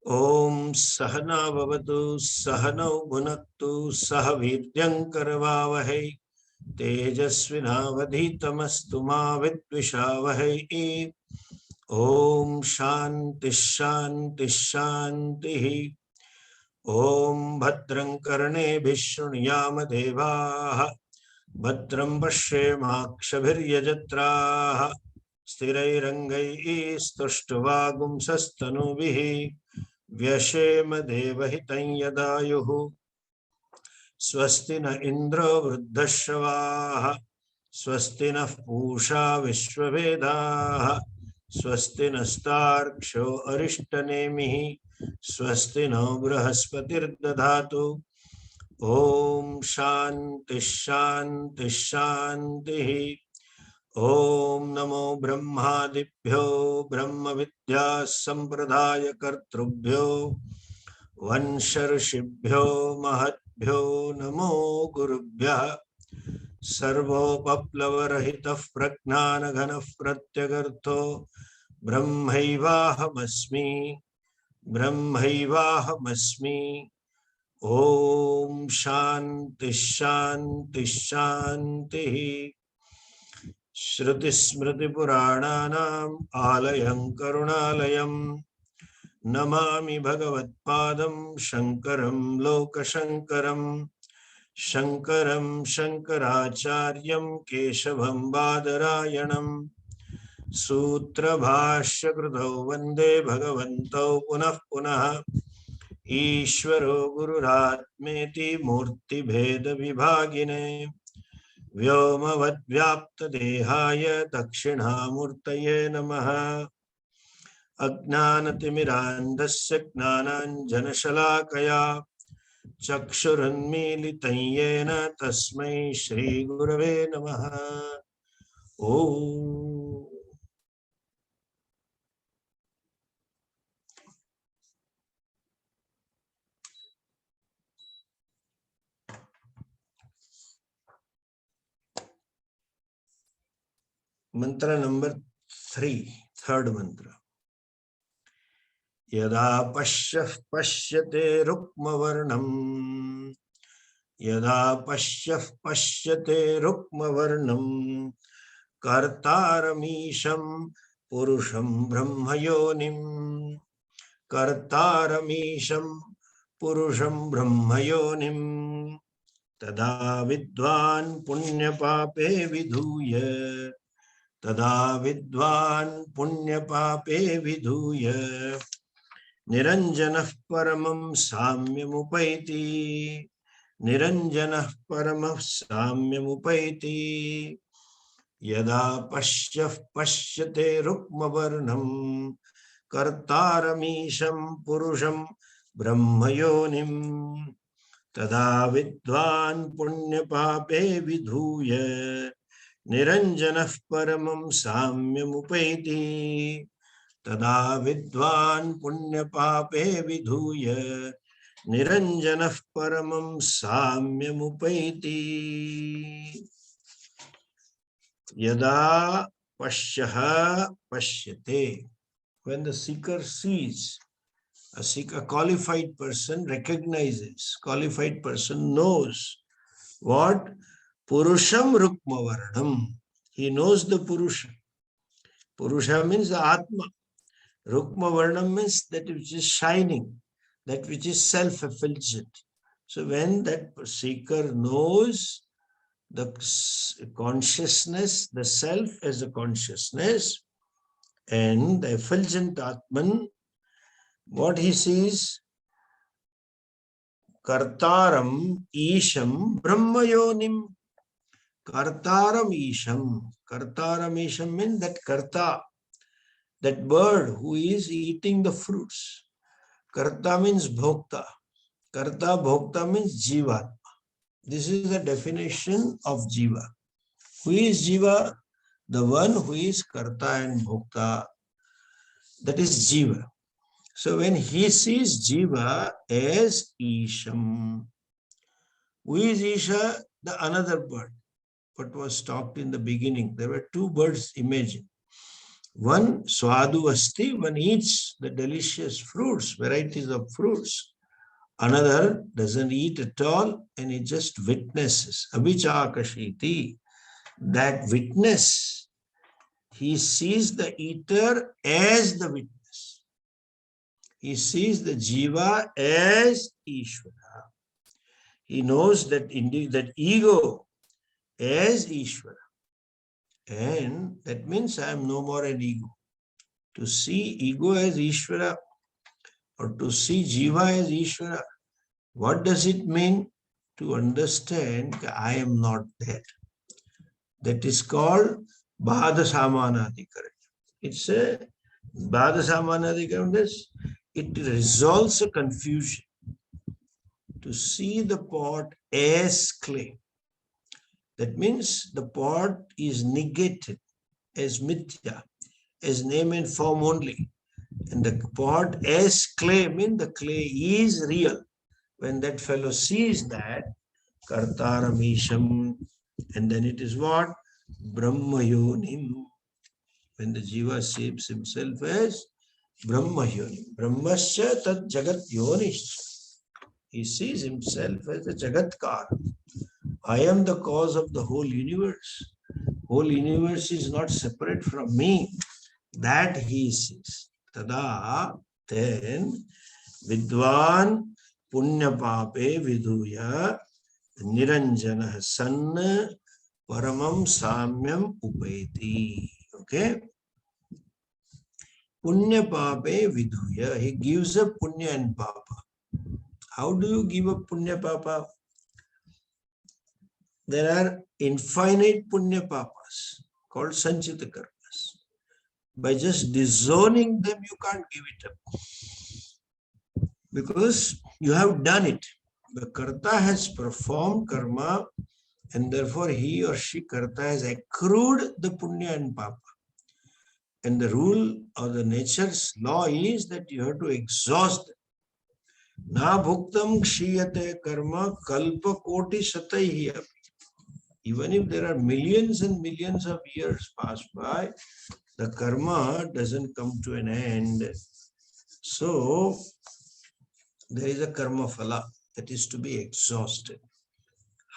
Om Sahana Bhavatu Sahano Bhunaktu Sahaviryamkarvavahai Tejasvinavadhitamastu ma vidvishavahai. Om Shanti Shanti Shanti. Om Bhadram Karnebhih Shrunuyama Devaah Bhadram Pashyemakshabhiryajatraah Sthirairangai Stushtvagumsastanubhih Vyashema Devahitam Yadayuh Swasti na Indra Vruddhashavaah Swasti na Pusha Vishwavedaah Swasti nastarksho Arishtanemihi Swasti no Brahaspatir Dadhatu. Om Shanti Shanti Shanti. Om Namo Brahmadibhyo Brahma Vidya Sampradaya Kartrubhyo Vansharshibhyo Mahatbhyo Namo Gurubhya Sarvopaplavarahitah Pragnanaghanah Pratyagartho Brahmaivahamasmi Brahmaivahamasmi. Om Shanti Shanti Shanti. Shruti Smriti Purananam Alayam Karunalayam Namami Bhagavat Padam Shankaram Lokashankaram Shankaram Shankaracharyam Keshavam Badarayanam Sutra Bhashya Krutau Vande Bhagavantau Punah Punah Ishvaro Gururatmeti Murti Bheda Vibhagine Vyomavad Vyapta Dehaya Dakshinamurtaye Namaha. Ajnanatimirandasya Gnananjanashalakaya Chakshurunmilitam Yena Tasmai Shri Gurave Namaha. Om. Mantra number 3, third mantra. Yada pashyah pashyate rukmavarnam Yada pashyah pashyate rukmavarnam Kartaramisham purusham brahmayonim Kartaramisham purusham brahmayonim Tada vidvan punyapape vidhuya Tada vidvan punyapape vidhuya Niranjanah paramam samyamupaiti Niranjanah paramah samyamupaiti Yada pashyah pashyate rukmavarnam Kartaramisham purusham brahmayonim Tada vidvan punyapape vidhuya Niranjanah paramam samyamupaiti Tada vidvan punyapape vidhuya Niranjanah paramam samyamupaiti. Yada pashyaha pashyate. When the seeker sees, a qualified person recognizes, qualified person knows what? Purusham Rukmavarnam. He knows the Purusha. Purusha means the Atma. Rukmavarnam means that which is shining, that which is self-effulgent. So when that seeker knows the consciousness, the self as a consciousness, and the effulgent Atman, what he sees? Kartaram Isham Brahmayonim. Kartaram Isham. Kartaram Isham means that Karta, that bird who is eating the fruits. Karta means Bhokta. Karta Bhokta means Jiva. This is the definition of Jiva. Who is Jiva? The one who is Karta and Bhokta. That is Jiva. So when he sees Jiva as Isham, who is Isha? The another bird. What was talked in the beginning. There were two birds imagined. One swadu asti, one eats the delicious fruits, varieties of fruits. Another doesn't eat at all and he just witnesses. Abhichakashiti, that witness, he sees the eater as the witness. He sees the jiva as Ishvara. He knows that that ego as Ishvara. And that means I am no more an ego. To see ego as Ishvara or to see jiva as Ishvara, what does it mean? To understand I am not that. That is called Bhada Samanadhikaran. It's a Bhada Samanadhikaran. It resolves a confusion. To see the pot as clay. That means the pot is negated as mithya, as name and form only. And the pot as clay means the clay is real. When that fellow sees that, Kartaram Isham, and then it is what? Brahmayonim. When the jiva sees himself as Brahmayonim. Brahmasya tad jagat yonishya. He sees himself as a jagatkar. I am the cause of the whole universe. Whole universe is not separate from me. That he sees. Tada, then, Vidwan Punya Pape Viduya Niranjana San Paramam Samyam Upeti. Okay? Punya Pape Viduya. He gives up Punya and Papa. How do you give up Punya Papa? There are infinite Punya Papas called Sanchita Karmas. By just disowning them, you can't give it up. Because you have done it. The Karta has performed karma and therefore he or she Karta has accrued the Punya and Papa. And the rule or the nature's law is that you have to exhaust them. Na bhuktam kshiyate karma kalpa koti sataihi api. Even if there are millions and millions of years pass by, the karma doesn't come to an end. So, there is a karma phala that is to be exhausted.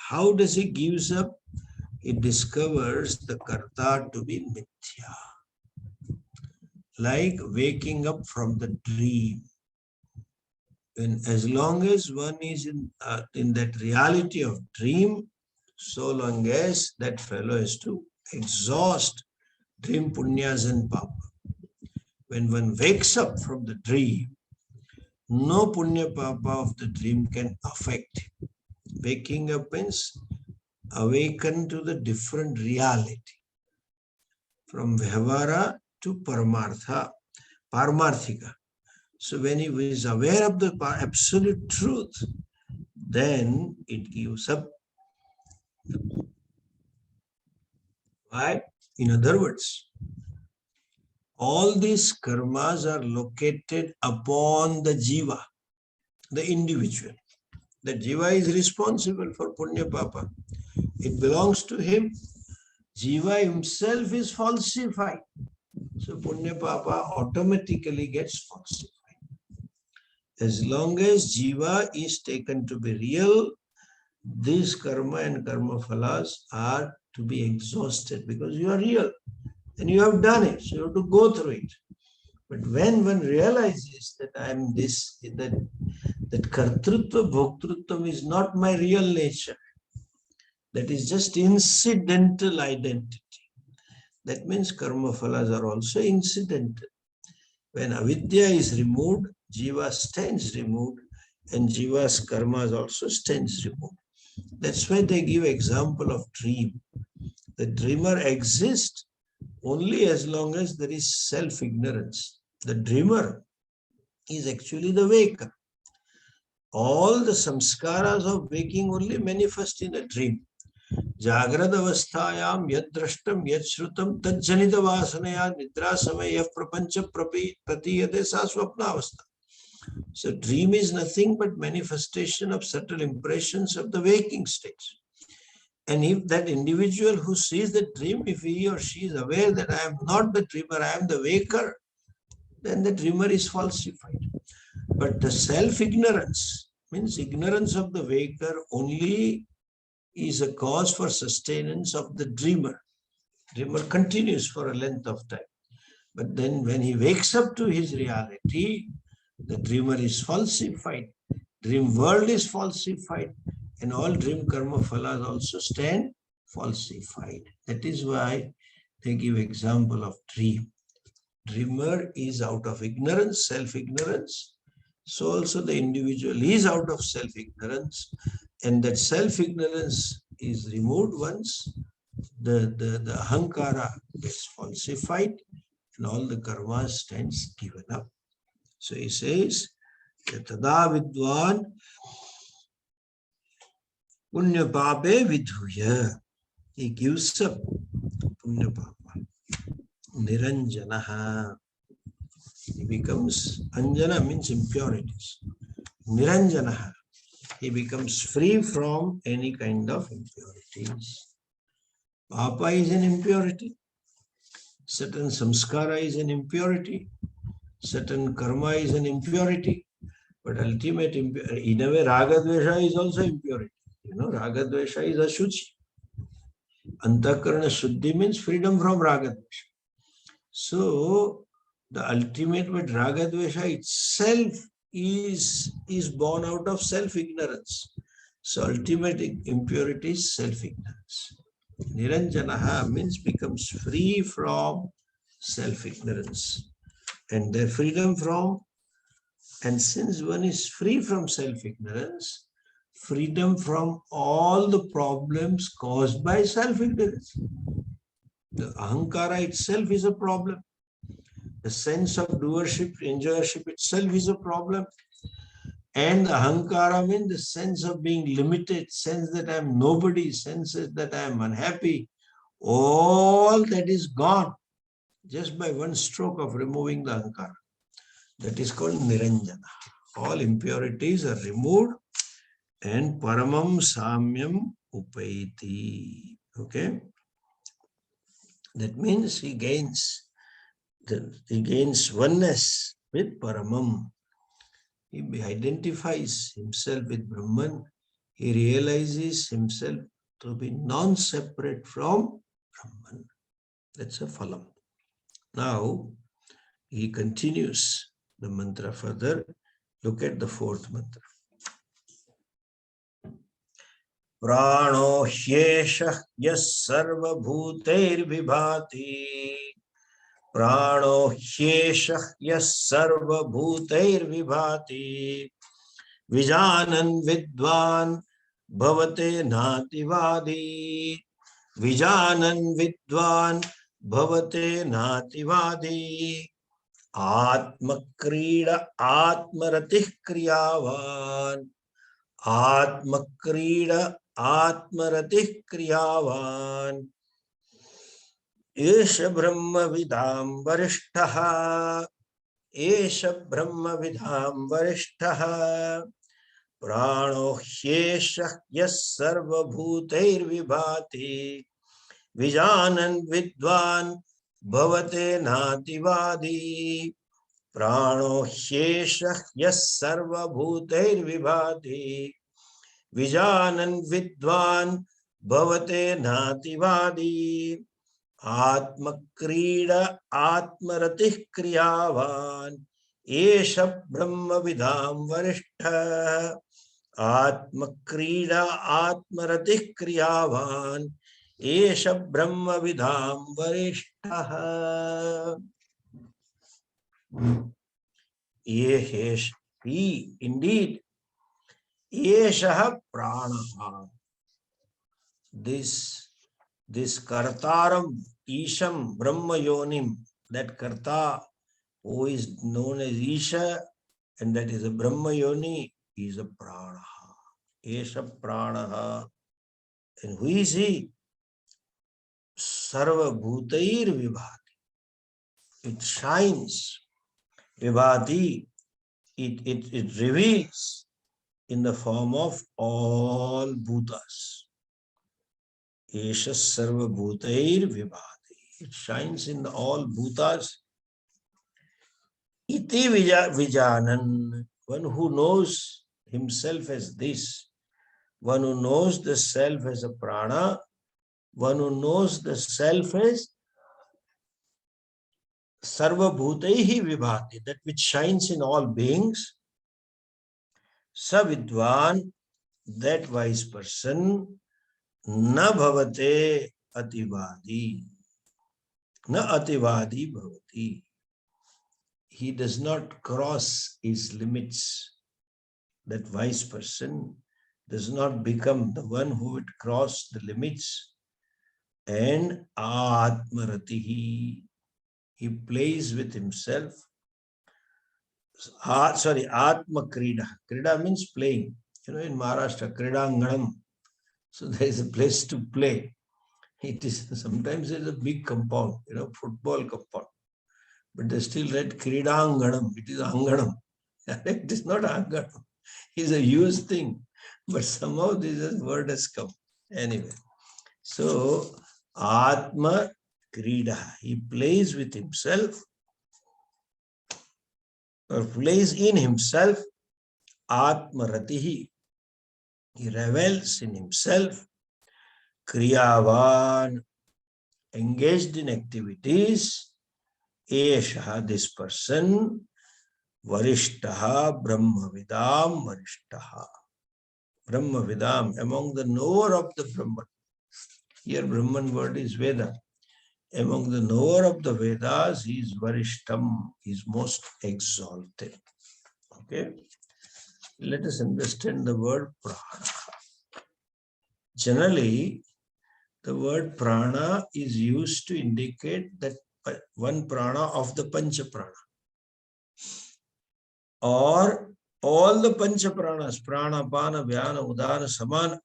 How does he gives up? He discovers the karta to be mithya. Like waking up from the dream. And as long as one is in that reality of dream, so long as that fellow is to exhaust dream punyas and papa. When one wakes up from the dream, no punya papa of the dream can affect him. Waking up means awaken to the different reality. From Vyavara to Paramartha, Paramarthika. So when he is aware of the absolute truth, then it gives up. Right? In other words, all these karmas are located upon the jiva, the individual. The jiva is responsible for punya papa. It belongs to him. Jiva himself is falsified. So punya papa automatically gets falsified. As long as jiva is taken to be real, these karma and karma phalas are to be exhausted because you are real and you have done it. So you have to go through it. But when one realizes that I am this, that kartrutva bhoktrutvam is not my real nature, that is just incidental identity. That means karma phalas are also incidental. When avidya is removed, jiva stands removed, and jiva's karmas also stands removed. That's why they give example of dream. The dreamer exists only as long as there is self-ignorance. The dreamer is actually the waker. All the samskaras of waking only manifest in a dream. Jagrad avasthayam yad drashtam yad shrutam tad janita vasanaya nidra samaya prapancha pratiyate sa swapna avastha. So dream is nothing but manifestation of subtle impressions of the waking state. And if that individual who sees the dream, if he or she is aware that I am not the dreamer, I am the waker, then the dreamer is falsified. But the self-ignorance means ignorance of the waker only is a cause for sustenance of the dreamer. Dreamer continues for a length of time. But then when he wakes up to his reality, the dreamer is falsified. Dream world is falsified. And all dream karma phalas also stand falsified. That is why they give example of dream. Dreamer is out of ignorance, self-ignorance. So also the individual is out of self-ignorance. And that self-ignorance is removed once the ahankara gets falsified and all the karma stands given up. So he says, Tada vidwan punya pape vidhuya. He gives up punya papa. Niranjanaha. He becomes, anjana means impurities. Niranjanaha. He becomes free from any kind of impurities. Papa is an impurity. Certain samskara is an impurity. Certain karma is an impurity. But ultimate impurity, in a way, ragadvesha is also impurity. You know, ragadvesha is ashuchi. Antakarana shuddhi means freedom from ragadvesha. So, the ultimate with ragadvesha itself is born out of self-ignorance. So, ultimate impurity is self-ignorance. Niranjanaha means becomes free from self-ignorance. And their freedom from, and since one is free from self-ignorance, freedom from all the problems caused by self-ignorance. The ahankara itself is a problem. The sense of doership, enjoyership itself is a problem. And the ahankara means the sense of being limited, sense that I am nobody, senses that I am unhappy. All that is gone just by one stroke of removing the ahankara. That is called niranjana. All impurities are removed and paramam samyam upaiti. Okay? That means he gains oneness with paramam. He identifies himself with Brahman. He realizes himself to be non-separate from Brahman. That's a phalam. Now, he continues the mantra further. Look at the fourth mantra. Prano hyesha yas sarva bhuter vibhati. Prano hyesha yas sarva bhuter vibhati. Vijanan vidvan bhavate nativadi. Vijanan vidvan bhavate nativadi. Atmakrida atmaratih kriyavan. Atmakrida atmaratih kriyavan. Esha brahma vidam varishtaha. Esha brahma vidam varishtaha. Prano hyesha yas sarva bhuter vibhati. Vijanan vidvan bhavate nativadi. Prano hyesha yas sarva bhuter vibhati. Vijanan vidvan bhavate nativadi. Atmakrida atmaratih kriyavan. Esha brahma vidam varishta. Atmakrida atmaratih kriyavan. Esha brahma vidam varishta. He, indeed, Esha pranaha. This kartaram, isham, brahma yonim, that karta who is known as Isha, and that is a brahma yoni, is a pranaha. Esha pranaha. And who is he? Sarva bhutair vibhati. It shines. Vibhati. It reveals in the form of all bhutas. Esha sarva bhutair vibhati. It shines in all bhutas. Iti vijanan. One who knows himself as this. One who knows the self as a prana. One who knows the self as sarva bhutaihi vibhati. That which shines in all beings. Savidvan. That wise person. Na bhavate ativadi. Na ativadi bhavati. He does not cross his limits. That wise person does not become the one who would cross the limits. And atmaratihi. He plays with himself. Atma krida. Krida means playing. In Maharashtra, kridanganam. So there is a place to play. It is sometimes it's a big compound, football compound. But they still write kridanganam. It is anganam. It is not anganam. It's a used thing. But somehow this word has come. Anyway. So Atma krida. He plays with himself or plays in himself. Atmaratihi. He revels in himself. Kriyavan. Engaged in activities. Esha, this person. Varishtaha Brahmavidam Varishtaha. Brahmavidam, among the knower of the Brahman. Here Brahman word is Veda. Among the knower of the Vedas, he is Varishtam, he is most exalted. Okay. Let us understand the word prana. Generally, the word prana is used to indicate that one prana of the Pancha Prana. Or all the Pancha Pranas, Prana, Pana, Vyana, Udana, Samana,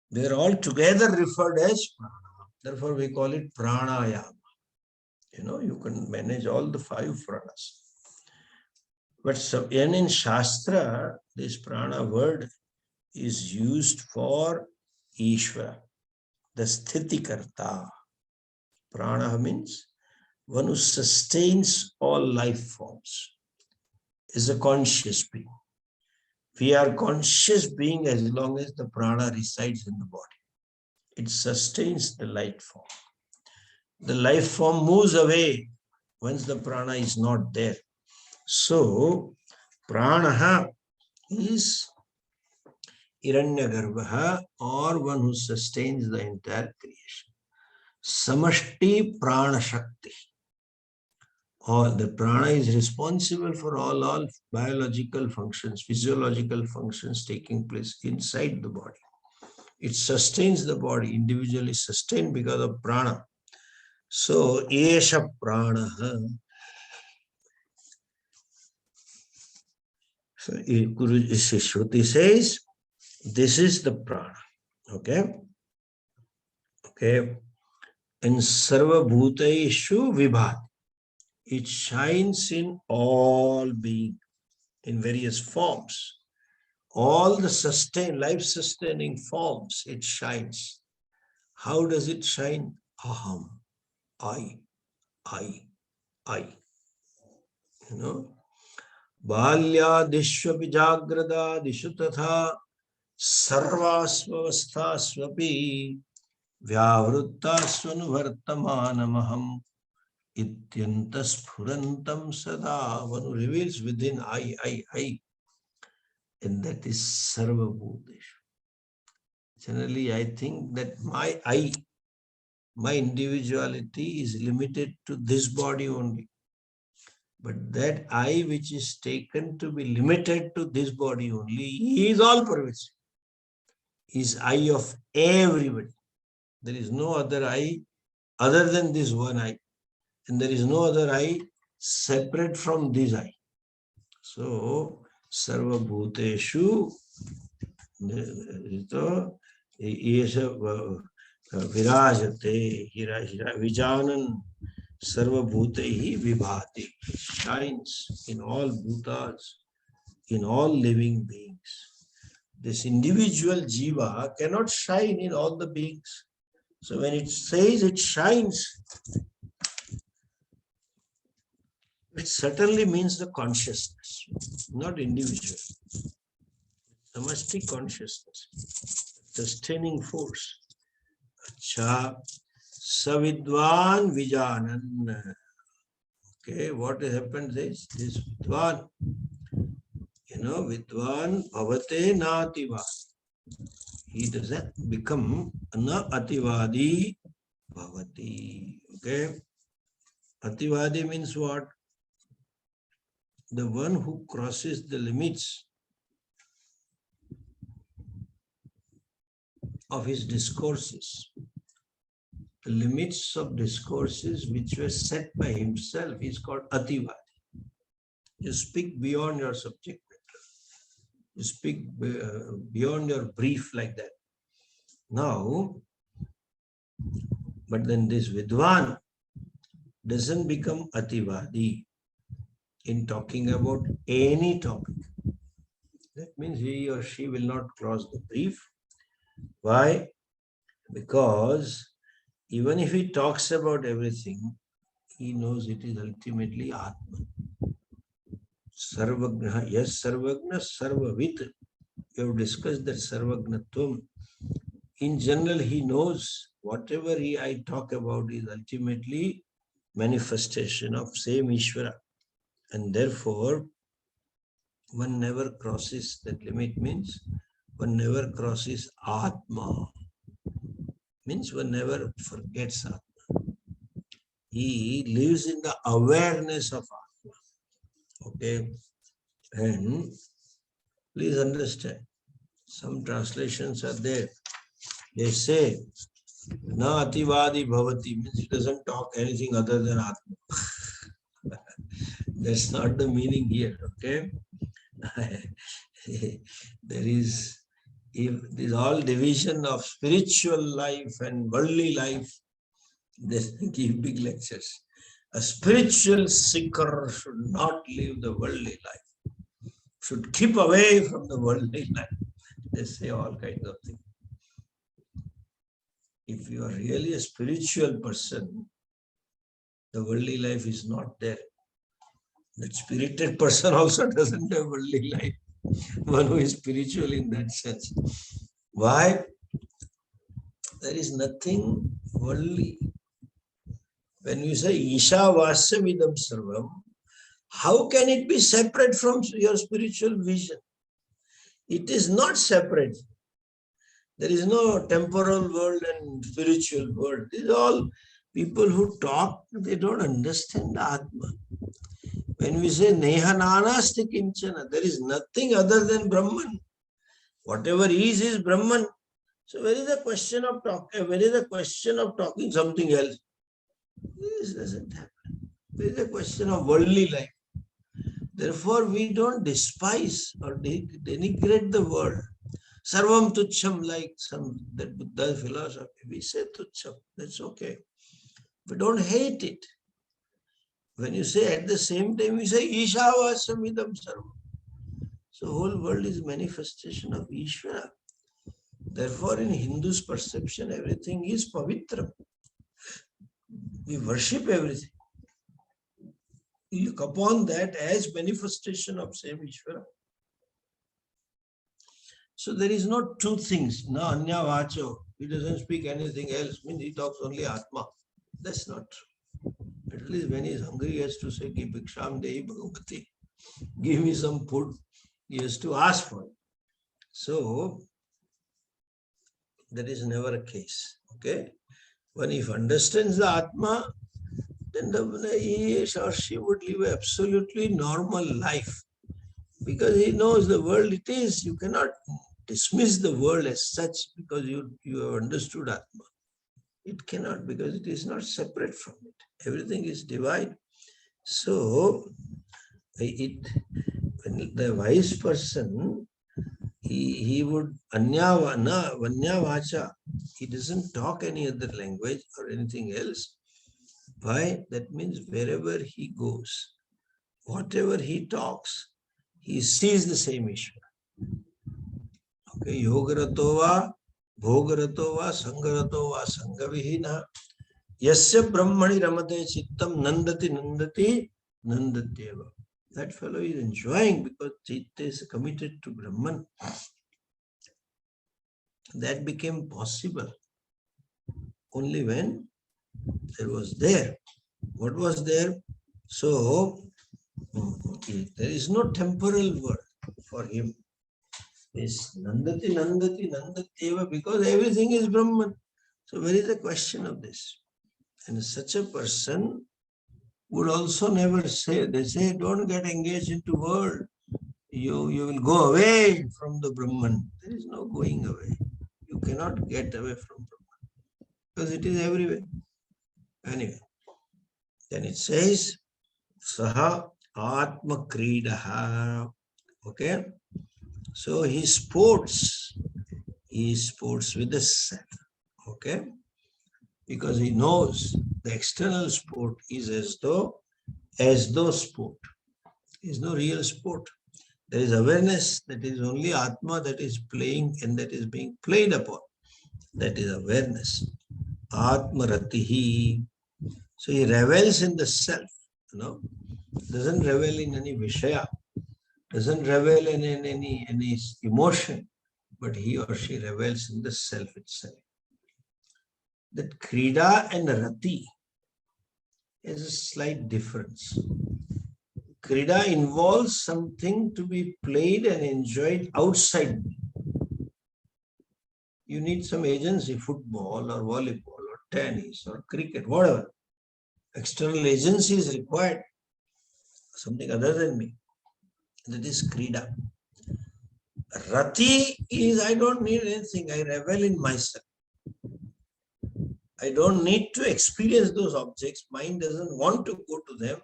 they are all together referred as prana. Therefore, we call it pranayama. You can manage all the 5 pranas. But in Shastra, this prana word is used for Ishvara, the Sthitikarta. Prana means one who sustains all life forms, is a conscious being. We are conscious being as long as the prana resides in the body. It sustains the life form. The life form moves away once the prana is not there. So, prana is Hiranyagarbha, or one who sustains the entire creation. Samashti Prana Shakti. Or the prana is responsible for all biological functions, physiological functions taking place inside the body. It sustains the body, individually sustained because of prana. So, Esha Prana. So, Shruti says, this is the prana. Okay. In Sarva Bhutaishu Vibhat. It shines in all being, in various forms. All the life-sustaining forms, it shines. How does it shine? Aham, I. Balyadishvapi jagradadishu tatha sarvasvavasthasvapi vyavrittasvanuvartamanamaham ityantasphurantam sada. One who reveals within I. And that is Sarva Bhuteshu. Generally, I think that my I, my individuality is limited to this body only. But that I which is taken to be limited to this body only is all pervasive. Is I of everybody. There is no other I other than this one I. And there is no other I separate from this I. So, Sarva Bhuteshu Virajate Vijanan Sarva Bhutehi Vibhati. Shines in all bhutas, in all living beings. this individual jiva cannot shine in all the beings. So when it says it shines, it certainly means the consciousness, not individual. Samashti consciousness, sustaining force. Acha, Savidwan Vijanan. Okay, what has happened is this Vidwan, Vidwan Bhavate Nativa. He doesn't become Na Ativadi Bhavati. Okay, Ativadi means what? The one who crosses the limits of his discourses. The limits of discourses which were set by himself is called Ativadi. You speak beyond your subject matter. You speak beyond your brief like that. Now, but then this Vidwan doesn't become Ativadi in talking about any topic. That means he or she will not cross the brief. Why? Because even if he talks about everything, he knows it is ultimately Atma. Sarvagna, yes, Sarvagna, Sarvavit. We have discussed that Sarvagnatvam. In general, he knows whatever I talk about is ultimately manifestation of same Ishvara. And therefore, one never crosses that limit, means one never crosses Atma. Means one never forgets Atma. He lives in the awareness of Atma. Okay? And please understand, some translations are there. They say, Na Ativadi Bhavati, means he doesn't talk anything other than Atma. That's not the meaning here, okay? There is all division of spiritual life and worldly life. They give big lectures. A spiritual seeker should not live the worldly life, should keep away from the worldly life. They say all kinds of things. If you are really a spiritual person, the worldly life is not there. That spirited person also doesn't have worldly life. One who is spiritual in that sense. Why? There is nothing worldly. When you say Isha Vasavidam Sarvam, how can it be separate from your spiritual vision? It is not separate. There is no temporal world and spiritual world. These are all people who talk, they don't understand Atma. When we say Neha Nanasti Kinchana, there is nothing other than Brahman. Whatever is Brahman. So where is the question of talking? Where is the question of talking something else? This doesn't happen. There is a question of worldly life. Therefore, we don't despise or denigrate the world. Sarvam Tucham, like that Buddha philosophy. We say Tucham, that's okay. We don't hate it. When you say at the same time, we say Ishavasam Sarvam. So whole world is manifestation of Ishvara. Therefore, in Hindu's perception, everything is pavitra. We worship everything. We look upon that as manifestation of same Ishvara. So there is not two things. Na anya vacho. He doesn't speak anything else. Means he talks only Atma. That's not true. At least when he is hungry, he has to say, Ki bhiksham dehi bhagavati. Give me some food. He has to ask for it. So that is never a case. Okay? When he understands the Atma, then he or she would live an absolutely normal life. Because he knows the world it is. You cannot dismiss the world as such because you have understood Atma. It cannot, because it is not separate from it. Everything is divine. So, when the wise person, he would vanya vacha, he doesn't talk any other language or anything else. Why? That means wherever he goes, whatever he talks, he sees the same issue. Okay, yogaratova, bhogaratova, sangaratova, sangavihina. Yasya brahmani ramate chittam nandati nandati nandatyeva. That fellow is enjoying because chitta is committed to Brahman. That became possible only when there was there. What was there? So, there is no temporal word for him. This Nandati, Nandati, Nandatyeva, because everything is Brahman. So, where is the question of this? And such a person would also never say, they say, don't get engaged into world. You will go away from the Brahman. There is no going away. You cannot get away from Brahman because it is everywhere. Anyway, then it says, Saha Atma Kridaha. Okay. So he sports with the self. Okay. Because he knows the external sport is as though sport. There is no real sport. There is awareness that is only Atma that is playing and that is being played upon. That is awareness. Atma Ratihi. So he revels in the self, doesn't revel in any Vishaya, doesn't revel in any emotion, but he or she revels in the self itself. That Krida and Rati is a slight difference. Krida involves something to be played and enjoyed outside. You need some agency, football or volleyball or tennis or cricket, whatever. External agency is required, something other than me. That is Krida. Rati is, I don't need anything. I revel in myself. I don't need to experience those objects. Mind doesn't want to go to them.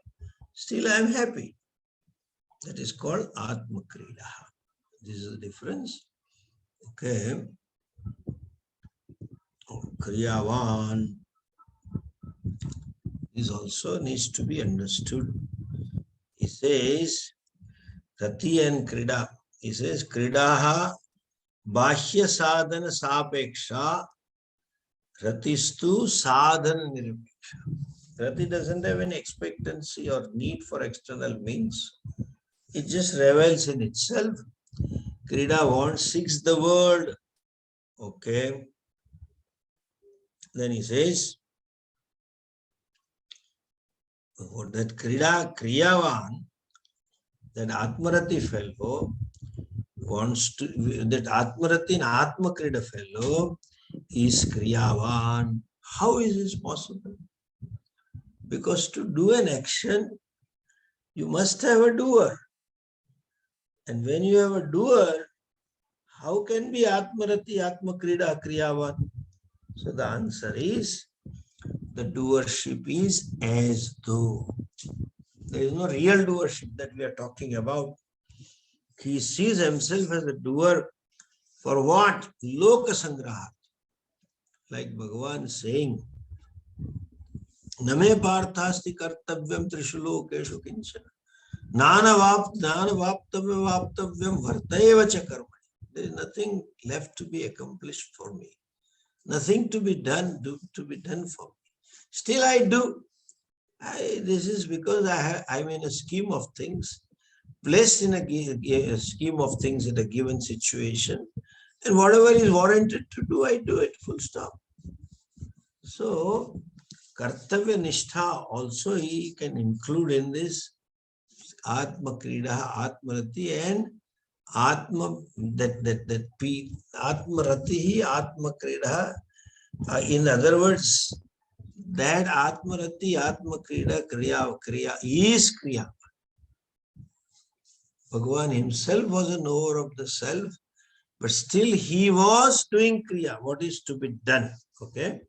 Still, I am happy. That is called Atma Krida. This is the difference. Okay. Kriyavan. This also needs to be understood. He says, Rati and Krida. He says, Kridaha Bahya Sadhana Sapeksha Ratistu Sadhana Niripeksha. Rati doesn't have any expectancy or need for external means. It just revels in itself. Krida seeks the world. Okay. Then he says, that Kriyavan, that Atmarati fellow wants to, that Atmarati and Atma Krida fellow is Kriyavan. How is this possible? Because to do an action, you must have a doer. And when you have a doer, how can be Atmarati, Atma Krida, Kriyavan? So the answer is, the doership is as though. There is no real doership that we are talking about. He sees himself as a doer for what? Loka Sangraha. Like Bhagavan saying, Name Parthasti Kartavyam Trishulokeshu Kinchana. Nana Vaptavyam Vartayeva Chakarma. There is nothing left to be accomplished for me. Nothing to be done for me. Still I do. This is because I'm in a scheme of things, placed in a scheme of things in a given situation, and whatever is warranted to do, I do it, full stop. So, Kartavya Nishtha also he can include in this Atma Krida, Atma Rati, and Atma, Atma Rati, Atma Krida. In other words, that Atma Rati, Atma Krida, Kriya is Kriya. Bhagavan himself was a knower of the self, but still he was doing Kriya. What is to be done? Okay.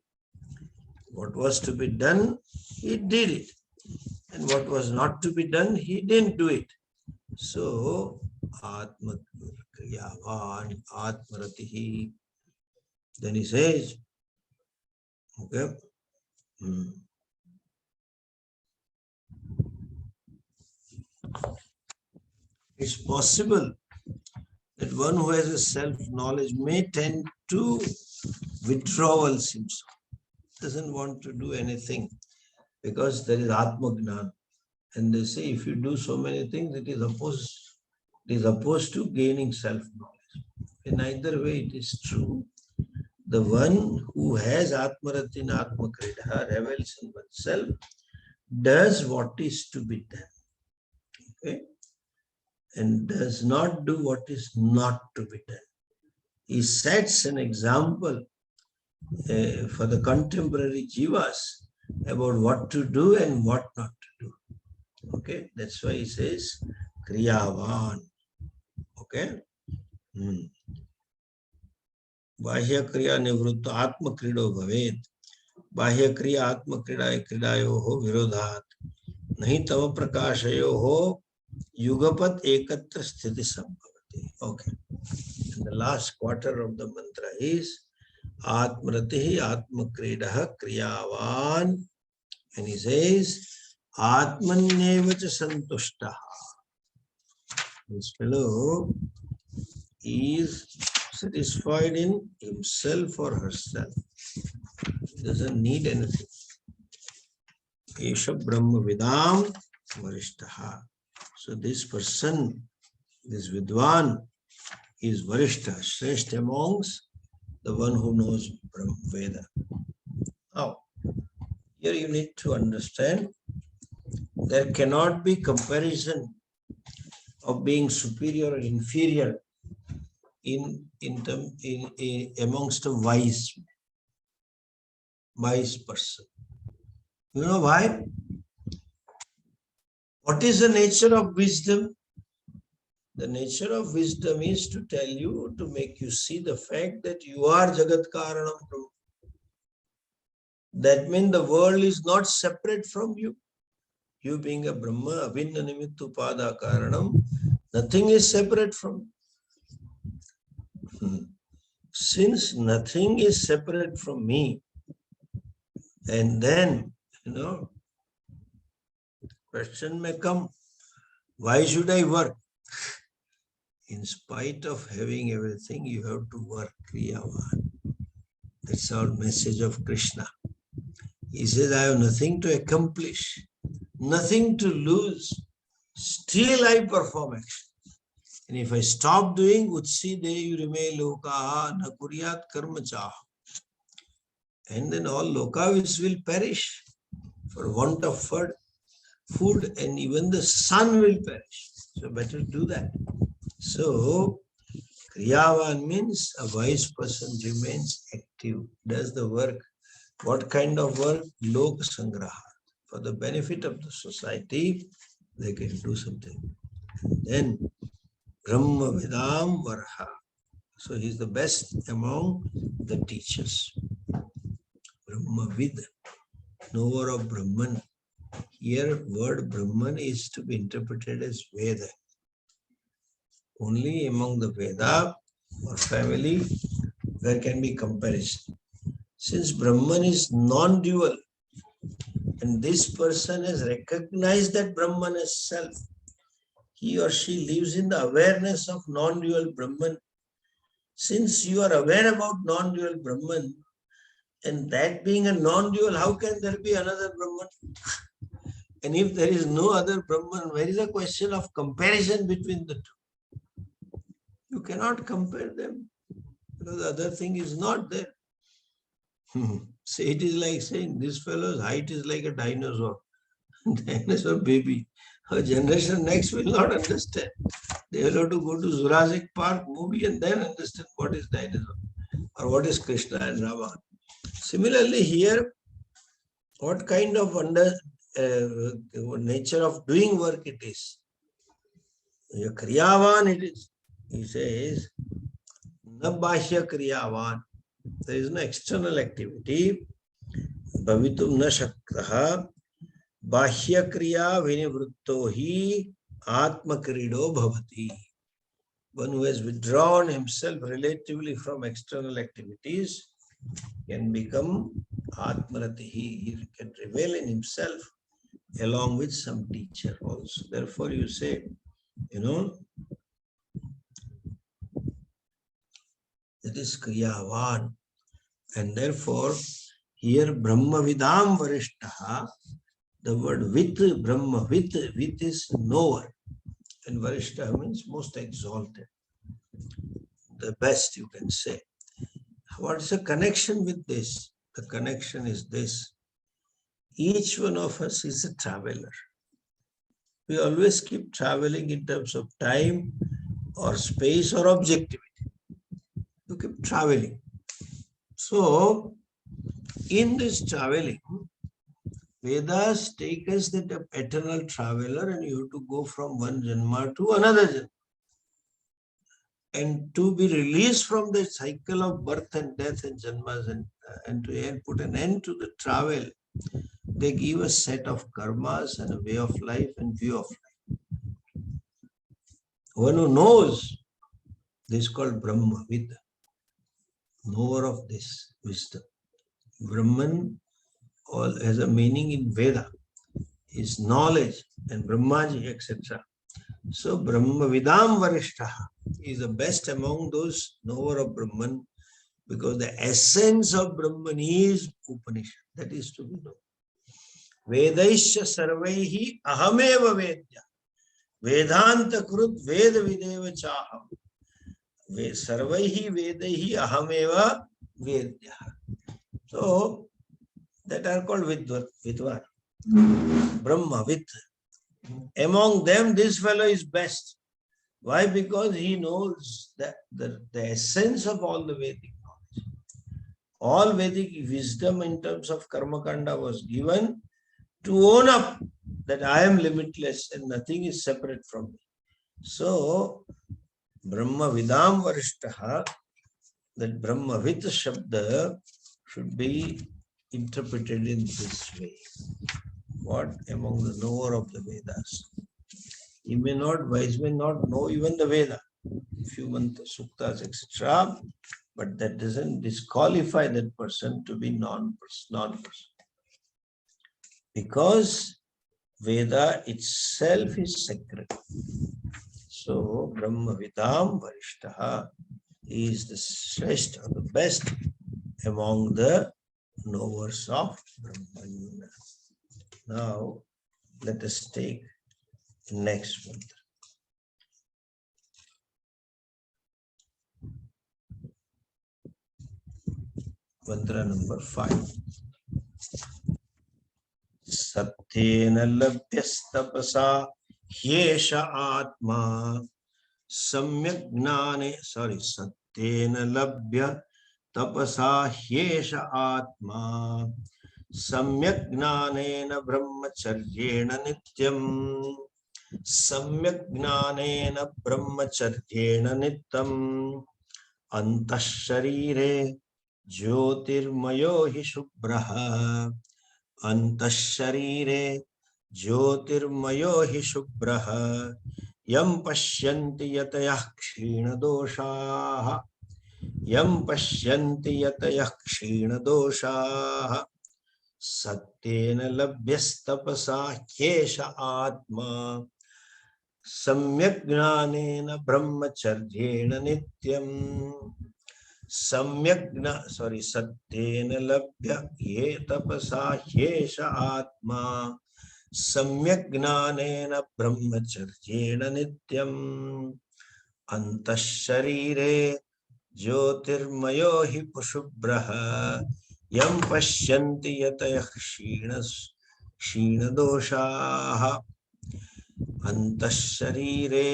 What was to be done, he did it. And what was not to be done, he didn't do it. So, Atma Kriyavan, Atma Ratihi. Then he says, okay. It's possible that one who has a self-knowledge may tend to withdrawals himself, doesn't want to do anything because there is Atma-Gnan. And they say if you do so many things, it is opposed to gaining self-knowledge. In either way, it is true. The one who has Atmaratin Atmakridaha, revels in oneself, does what is to be done. Okay? And does not do what is not to be done. He sets an example for the contemporary jivas about what to do and what not to do. Okay, that's why he says Kriyavan. Okay. Bahya Kriya Nivruta Atma Krido Bhavet. Bahya Kriya Atma Kridayo Kridayoho Virodhat. Nahi Tava Prakashayoho Yugapat Ekatra Sthiti Sambhavati. Okay. And the last quarter of the mantra is Atmaratihi Atma Kridaha Kriyavan. And he says Atmanyevacha Santushtaha. This fellow is satisfied in himself or herself. He doesn't need anything. Esha Brahma Vidam Varishtaha. So this person, this Vidwan, is Varishta, Shrestha amongst the one who knows Brahma Veda. Now, here you need to understand there cannot be comparison of being superior or inferior amongst a wise person. You know why? What is the nature of wisdom? The nature of wisdom is to tell you, to make you see the fact that you are Jagat Karanam. That means the world is not separate from you. You being a Brahma, Abhinna Nimittu Pada Karanam, nothing is separate from you. Since nothing is separate from me, and then, question may come, why should I work? In spite of having everything, you have to work, Kriyavan. That's our message of Krishna. He says, I have nothing to accomplish, nothing to lose. Still I perform action. And if I stop doing, Utsi Deyurime Lokaha na Kuryat Karma Chaha. And then all lokavis will perish for want of food, and even the sun will perish. So better do that. So Kriyavan means a wise person remains active, does the work. What kind of work? Lok Sangraha. For the benefit of the society, they can do something. And then Brahma Vidam Varha. So he is the best among the teachers. Brahma Vid, knower of Brahman. Here word Brahman is to be interpreted as Veda. Only among the Veda or family there can be comparison. Since Brahman is non-dual and this person has recognized that Brahman as self, he or she lives in the awareness of non-dual Brahman. Since you are aware about non-dual Brahman, and that being a non-dual, how can there be another Brahman? And if there is no other Brahman, where is the question of comparison between the two? You cannot compare them because the other thing is not there. So it is like saying this fellow's height is like a dinosaur. Dinosaur baby. Our generation next will not understand. They will have to go to Jurassic Park movie and then understand what is dinosaur or what is Krishna and Rama. Similarly, here, what kind of nature of doing work it is? Kriyavan it is. He says, Na Bahya Kriyavan. There is no external activity. Bhavitum na Shaktaha. Bahya Kriya Vinivritto hi Atma Krido Bhavati. One who has withdrawn himself relatively from external activities can become Atmaratihi. He can reveal in himself along with some teacher also. Therefore, you say, That is Kriyavan. And therefore, here Brahma Vidam Varishtaha, the word with, Brahma with is knower. And Varishtaha means most exalted. The best, you can say. What is the connection with this? The connection is this. Each one of us is a traveler. We always keep traveling in terms of time or space or objectivity. You keep traveling. So, in this traveling, Vedas take us that eternal traveler and you have to go from one Janma to another Janma. And to be released from the cycle of birth and death and Janmas and to put an end to the travel, they give a set of karmas and a way of life and view of life. One who knows, this is called Brahma Vida, knower of this wisdom. Brahman all has a meaning in Veda, is knowledge and Brahmaji, etc. So Brahma Vidam Varishtaha is the best among those knower of Brahman, because the essence of Brahman is Upanishad. That is to be known. Vedaisya sarvaihi ahameva vedya. Vedanta krut veda videva chaham. Sarvaihi vedaihi ahameva vedya. So, that are called Vidwan. Brahma, Vid. Among them, this fellow is best. Why? Because he knows that the essence of all the Vedic knowledge. All Vedic wisdom in terms of Karma Kanda was given to own up that I am limitless and nothing is separate from me. So, Brahma Vidam Varishtaha, that Brahma Vid Shabda should be interpreted in this way. What? Among the knower of the Vedas. He may not, wise may not know even the Veda, few mantras, suktas, etc. But that doesn't disqualify that person to be non-person. Because Veda itself is sacred. So, Brahma Vidam Varishtaha is the shrestha, or the best among the knowers of Brahman. Now, let us take the next mantra. Mantra number 5. Satyena labhyastapasa hyesha atma samyak gnane, satyena labhya tapasa hyesha atma samyak gnanena brahmacharyena nityam samyak gnanena brahmacharyena nityam antah sharire jyotirmayo hi shubhraha antah sharire jyotirmayo hi shubhraha yam pashyanti yatayah kshina doshaha yam pashyanti yatayah kshina doshaha satyena labhyastapasa hyesha atma samyak gnanena brahmacharyena nityam satyena labhya ye tapasa hyesha atma samyak gnanena brahmacharyena nityam antah sharire jyotirmayo hi pushubhraha yam pashyanti yatayah kshina doshaha antah sharire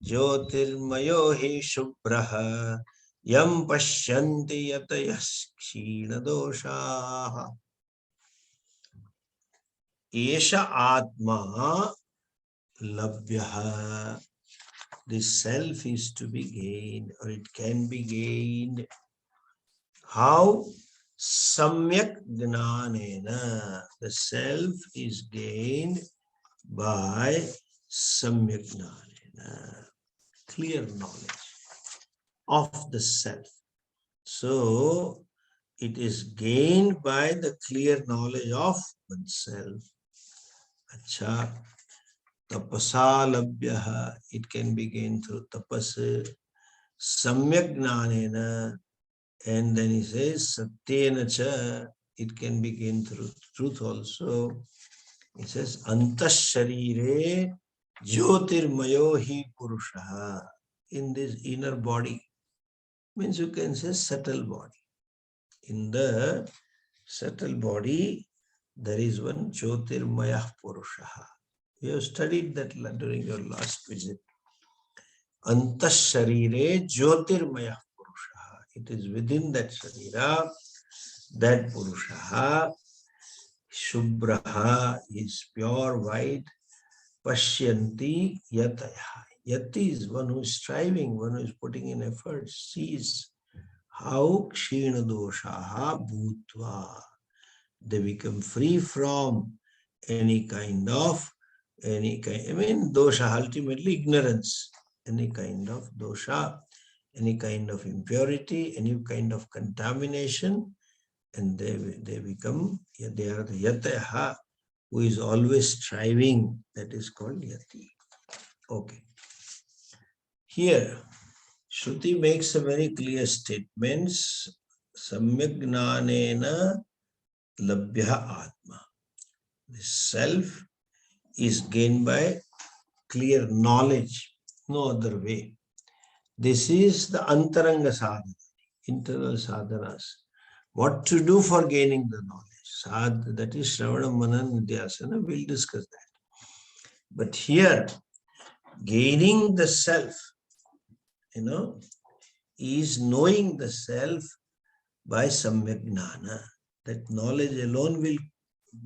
jyotirmayo hi shubhraha yam pashyanti yatayah kshina doshaha. Esha atma labhyaha. The self is to be gained, or it can be gained. How? Samyak gnanena. The self is gained by samyak gnanena, clear knowledge of the self. So, it is gained by the clear knowledge of oneself. Acha. Tapasa labhyaha. It can be gained through tapas. Samyak gnanena. And then he says, Satyena cha, it can be gained through truth also. He says, Antasharire Jyotirmayo hi Purushaha. In this inner body, means you can say subtle body. In the subtle body, there is one Jyotirmaya Purushaha. You have studied that during your last visit. Antasharire Jyotirmaya Purushaha. It is within that Sharira, that Purushaha, Shubhraha is pure white, Pashyanti Yataya. Yati is one who is striving, one who is putting in effort, sees how Kshina Doshaha Bhutva. They become free from any kind, dosha, ultimately ignorance, any kind of dosha, any kind of impurity, any kind of contamination, and they become, they are the Yataha, who is always striving. That is called Yati. Okay. Here, Shruti makes a very clear statements. Samyagnanena labhya atma. The self is gained by clear knowledge, no other way. This is the antaranga sadhana, internal sadhanas. What to do for gaining the knowledge? That is Shravana, Manan, Nidhyasana. We'll discuss that. But here, gaining the self, is knowing the self by samyak gnana. That knowledge alone will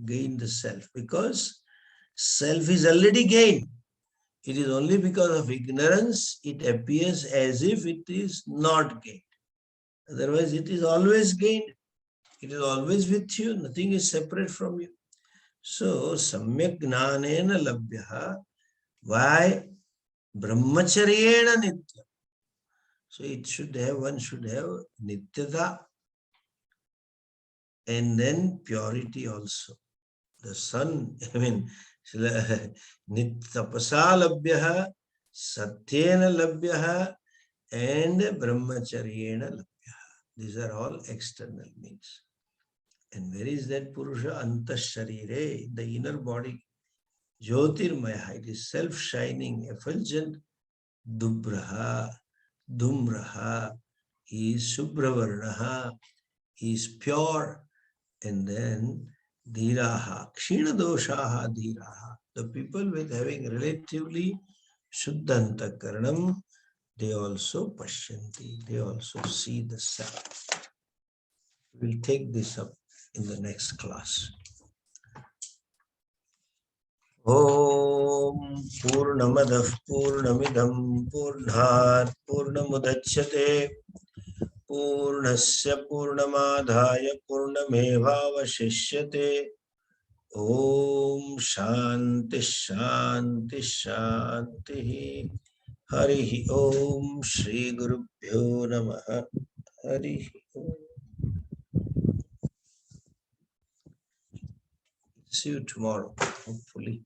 gain the self, because self is already gained. It is only because of ignorance it appears as if it is not gained. Otherwise, it is always gained. It is always with you. Nothing is separate from you. So, samyak gnanena labhya. Why? Brahmacharyena nitya. So, one should have nityata, and then purity also. The sun, nityapasa labhya, satyena labhya, and brahmacharyena labhya. These are all external means. And where is that Purusha? Antasharire, the inner body. Jyotirmaya, it is self-shining, effulgent. Dubraha, Dumraha, is Subhravarnaha, is pure. And then Dhiraha, Kshina Doshaha Dhiraha. The people with having relatively Shuddhanta Karanam, they also Pashyanti, they also see the self. We'll take this up in the next class. Om Purnamadah Purnamidam Purnat Purnamudachyate Purnasya Purnamadhaya Purnamevavashishyate. Om Shanti Shanti Shanti. Hari Om Shri Gurubhyo Namaha. Hari Om. See you tomorrow, hopefully.